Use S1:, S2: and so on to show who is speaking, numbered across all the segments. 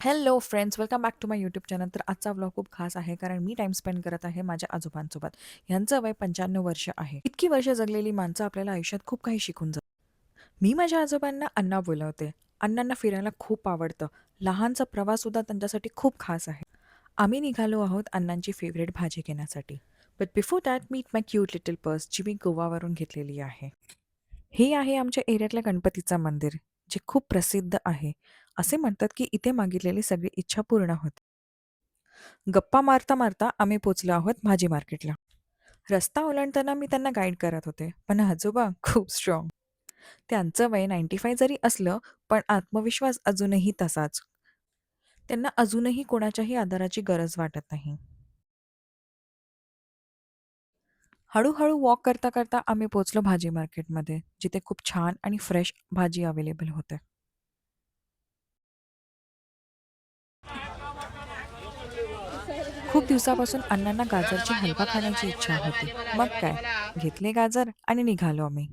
S1: Hello friends, welcome back to my YouTube channel. तर आजचा vlog खूप खास आहे कारण मी टाइम स्पेंड करत आहे माझ्या आजोबांसोबत. यांचं वय 95 वर्ष आहे. इतकी वर्ष जगलेली माणसं आपल्याला आयुष्यात खूप काही शिकून जातात. मी माझ्या आजोबांना अण्णा बोलवते. अण्णांना फिरायला खूप आवडतं. लहानचा प्रवाससुद्धा त्यांच्यासाठी खूप खास आहे. आम्ही निघालो आहोत अण्णांची फेवरेट भाजी घेण्यासाठी. But before that meet my cute little purse जी मी गोवावरून घेतलेली आहे. हे आहे आमच्या एरियातल्या गणपतीचं मंदिर, जे खूप प्रसिद्ध आहे. असे म्हणतात की इथे मागितलेली सगळी इच्छा पूर्ण होते. गप्पा मारता मारता आम्ही पोचलो आहोत भाजी मार्केटला. रस्ता ओलांडताना मी त्यांना गाईड करत होते, पण आजोबा खूप स्ट्रॉंग. त्यांचं वय 95 जरी असलं, पण आत्मविश्वास अजूनही तसाच. त्यांना अजूनही कोणाच्याही आधाराची गरज वाटत नाही. हळू वॉक करता करता आम्ही पोचलो भाजी मार्केटमध्ये, जिथे खूप छान आणि फ्रेश भाजी अवेलेबल होते. खूप दिवसापासून अण्णांना गाजरची हलवा खाण्याची इच्छा होती. मग काय, घेतले गाजर आणि निघालो आम्ही.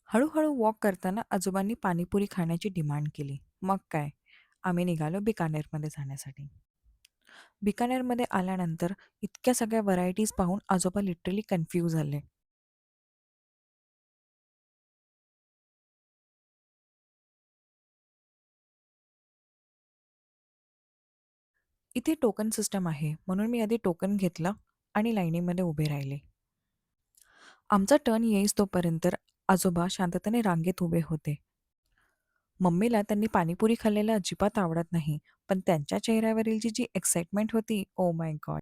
S1: हळू वॉक करताना आजोबांनी पाणीपुरी खाण्याची डिमांड केली. मग काय, आम्ही निघालो बिकानेरमध्ये जाण्यासाठी. बिकानेरमध्ये आल्यानंतर इतक्या सगळ्या व्हरायटीज पाहून आजोबा लिटरली कन्फ्यूज झाले. इथे टोकन सिस्टम आहे, म्हणून मी आधी टोकन घेतलं आणि लाईनीमध्ये उभे राहिले. आमचा टर्न येईस तोपर्यंत आजोबा शांततेने रांगेत उभे होते. मम्मीला त्यांनी पाणीपुरी खाल्लेलं अजिबात आवडत नाही, पण त्यांच्या चेहऱ्यावरील जी एक्साइटमेंट होती, oh my God!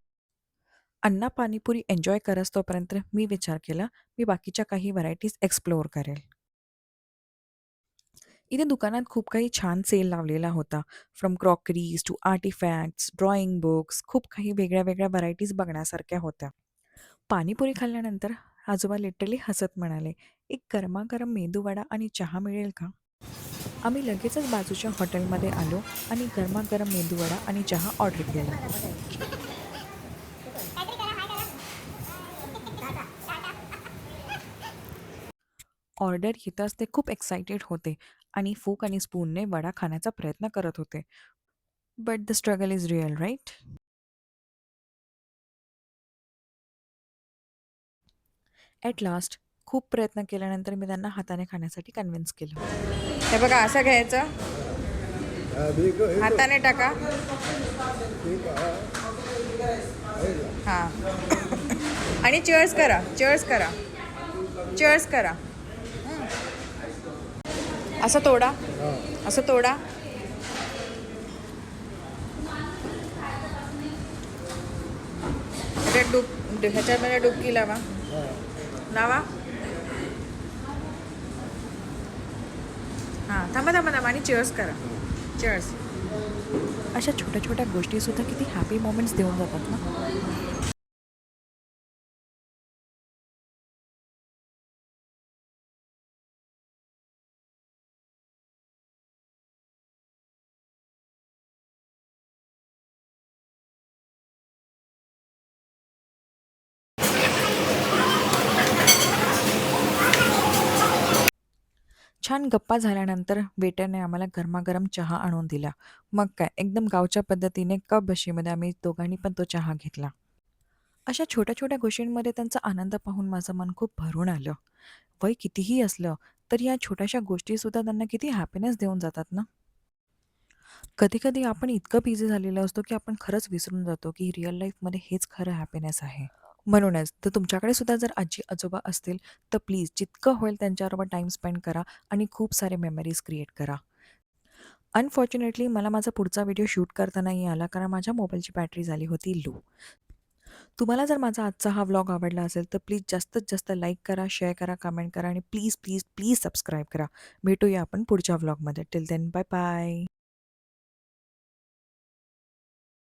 S1: Anna panipuri enjoy करत तोपर्यंत मी विचार केला, मी बाकीच्या काही व्हरायटीज एक्सप्लोअर करेल. इथे दुकानात खूप काही छान सेल लावलेला होता. From crockeries to artefacts, drawing books, खूप काही वेगळ्या व्हरायटीज बघण्यासारख्या होत्या. पाणीपुरी खाल्ल्यानंतर आजोबा लिटरली हसत म्हणाले, "एक गरमागरम मेदूवडा आणि चहा मिळेल का?" आम्ही लगेचच बाजूच्या हॉटेलमध्ये आलो आणि गरमागरम मेदूवडा आणि चहा ऑर्डर केला. ऑर्डर येताच ते खूप एक्सायटेड होते आणि फोक आणि स्पूनने वडा खाण्याचा प्रयत्न करत होते. But the struggle is real, right? At last खूप प्रयत्न केल्यानंतर मी त्यांना हाताने खाण्यासाठी कन्व्हिन्स केलं. हे बघा, असं घ्यायचं, हाताने टाका. हां. आणि चेअर्स करा, चेअर्स करा, चेअर्स करा. असं तोडा, असं तोडा. ह्याच्यामध्ये डुबकी लावा, लावा. हां, थांबा आणि चेअर्स करा. चेअर्स. अशा छोट्या गोष्टीसुद्धा किती हॅपी मोमेंट्स देऊन जातात ना. छान गप्पा झाल्यानंतर वेटरने आम्हाला गरमागरम चहा आणून दिला. मग काय, एकदम गावच्या पद्धतीने कप बशीमध्ये आम्ही दोघांनी पण तो चहा घेतला. अशा छोट्या गोष्टींमध्ये त्यांचा आनंद पाहून माझं मन खूप भरून आलं. वय कितीही असलं, तरी या छोट्याशा गोष्टीसुद्धा त्यांना किती हॅपीनेस देऊन जातात ना. कधी-कधी आपण इतकं बिझी झालेलो असतो, की आपण खरंच विसरून जातो, की रिअल लाईफमध्ये हेच खरं हॅपीनेस आहे. म्हणूनच तर तुमच्याकडे सुद्धा जर आजी-आजोबा असतील, तर प्लीज जितकं होईल त्यांच्याबरोबर टाईम स्पेंड करा आणि खूप सारे मेमरीज क्रिएट करा. अनफॉर्च्युनेटली मला माझा पुढचा व्हिडिओ शूट करता नाही आला, कारण माझ्या मोबाईलची बॅटरी झाली होती लो. तुम्हाला जर माझा आजचा हा व्लॉग आवडला असेल, तर प्लीज जास्तीत जास्त लाईक करा, शेअर करा, कमेंट करा आणि प्लीज सबस्क्राईब करा. भेटूया आपण पुढच्या व्लॉगमध्ये. Till then bye bye.